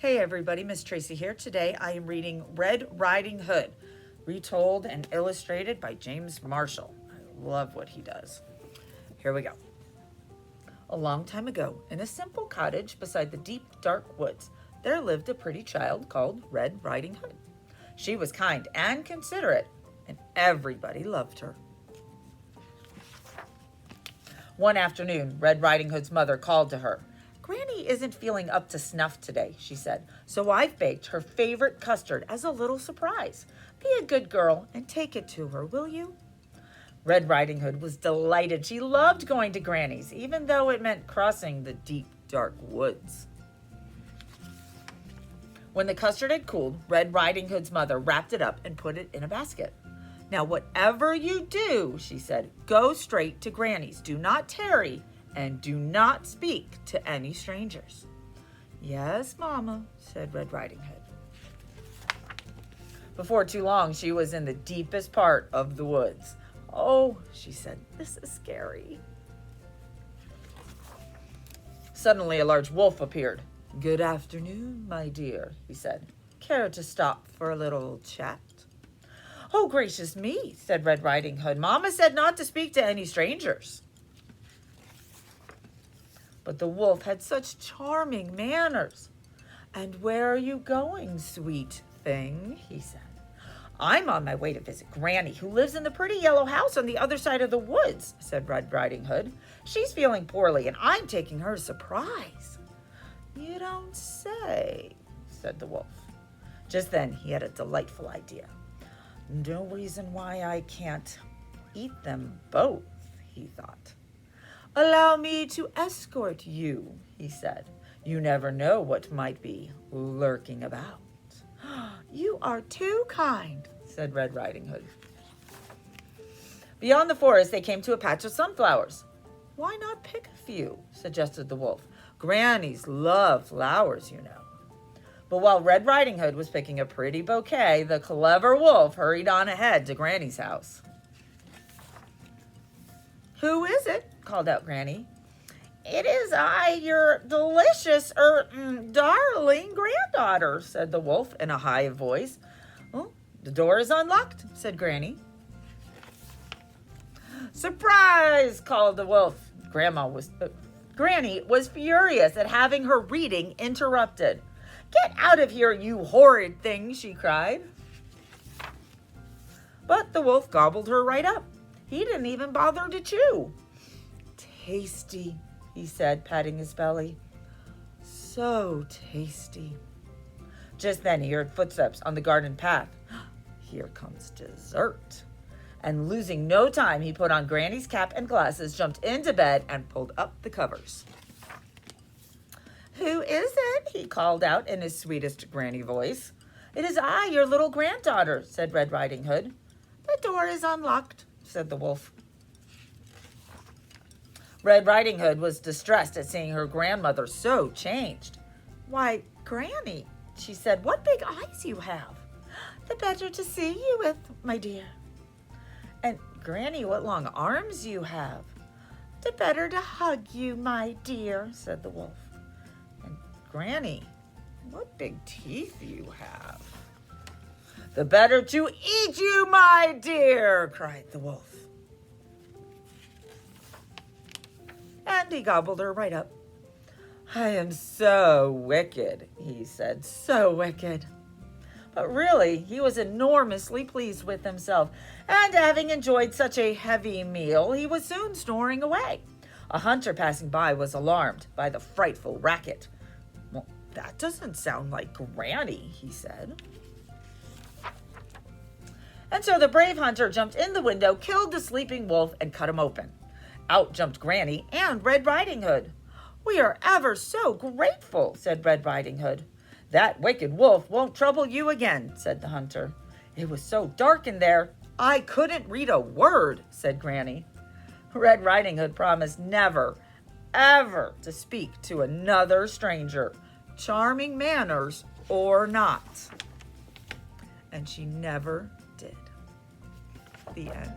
Hey everybody, Miss Tracy here. Today I am reading Red Riding Hood, retold and illustrated by James Marshall. I love what he does. Here we go. A long time ago, in a simple cottage beside the deep, dark woods, there lived a pretty child called Red Riding Hood. She was kind and considerate, and everybody loved her. One afternoon, Red Riding Hood's mother called to her. Granny isn't feeling up to snuff today, she said, so I've baked her favorite custard as a little surprise. Be a good girl and take it to her, will you? Red Riding Hood was delighted. She loved going to Granny's, even though it meant crossing the deep, dark woods. When the custard had cooled, Red Riding Hood's mother wrapped it up and put it in a basket. Now, whatever you do, she said, go straight to Granny's. Do not tarry. And do not speak to any strangers. Yes, Mama, said Red Riding Hood. Before too long, she was in the deepest part of the woods. Oh, she said, this is scary. Suddenly, a large wolf appeared. Good afternoon, my dear, he said. Care to stop for a little chat? Oh, gracious me, said Red Riding Hood. Mama said not to speak to any strangers. But the wolf had such charming manners. And where are you going, sweet thing? He said. I'm on my way to visit Granny, who lives in the pretty yellow house on the other side of the woods, said Red Riding Hood. She's feeling poorly, and I'm taking her a surprise. You don't say, said the wolf. Just then, he had a delightful idea. No reason why I can't eat them both, he thought. Allow me to escort you, he said. You never know what might be lurking about. You are too kind, said Red Riding Hood. Beyond the forest, they came to a patch of sunflowers. Why not pick a few, suggested the wolf. Grannies love flowers, you know. But while Red Riding Hood was picking a pretty bouquet, the clever wolf hurried on ahead to Granny's house. Who is it? Called out Granny. It is I, your delicious, darling granddaughter, said the wolf in a high voice. Oh, the door is unlocked, said Granny. Surprise, called the wolf. Granny was furious at having her reading interrupted. Get out of here, you horrid thing, she cried. But the wolf gobbled her right up. He didn't even bother to chew. Tasty, he said, patting his belly. So tasty. Just then he heard footsteps on the garden path. Here comes dessert. And losing no time, he put on Granny's cap and glasses, jumped into bed, and pulled up the covers. Who is it? He called out in his sweetest Granny voice. It is I, your little granddaughter, said Red Riding Hood. The door is unlocked, said the wolf. Red Riding Hood was distressed at seeing her grandmother so changed. Why, Granny, she said, what big eyes you have. The better to see you with, my dear. And Granny, what long arms you have. The better to hug you, my dear, said the wolf. And Granny, what big teeth you have. The better to eat you, my dear, cried the wolf. And he gobbled her right up. I am so wicked, he said, so wicked. But really, he was enormously pleased with himself, and having enjoyed such a heavy meal, he was soon snoring away. A hunter passing by was alarmed by the frightful racket. Well, that doesn't sound like Granny, he said. And so the brave hunter jumped in the window, killed the sleeping wolf, and cut him open. Out jumped Granny and Red Riding Hood. We are ever so grateful, said Red Riding Hood. That wicked wolf won't trouble you again, said the hunter. It was so dark in there, I couldn't read a word, said Granny. Red Riding Hood promised never, ever to speak to another stranger, charming manners or not. And she never did. The end.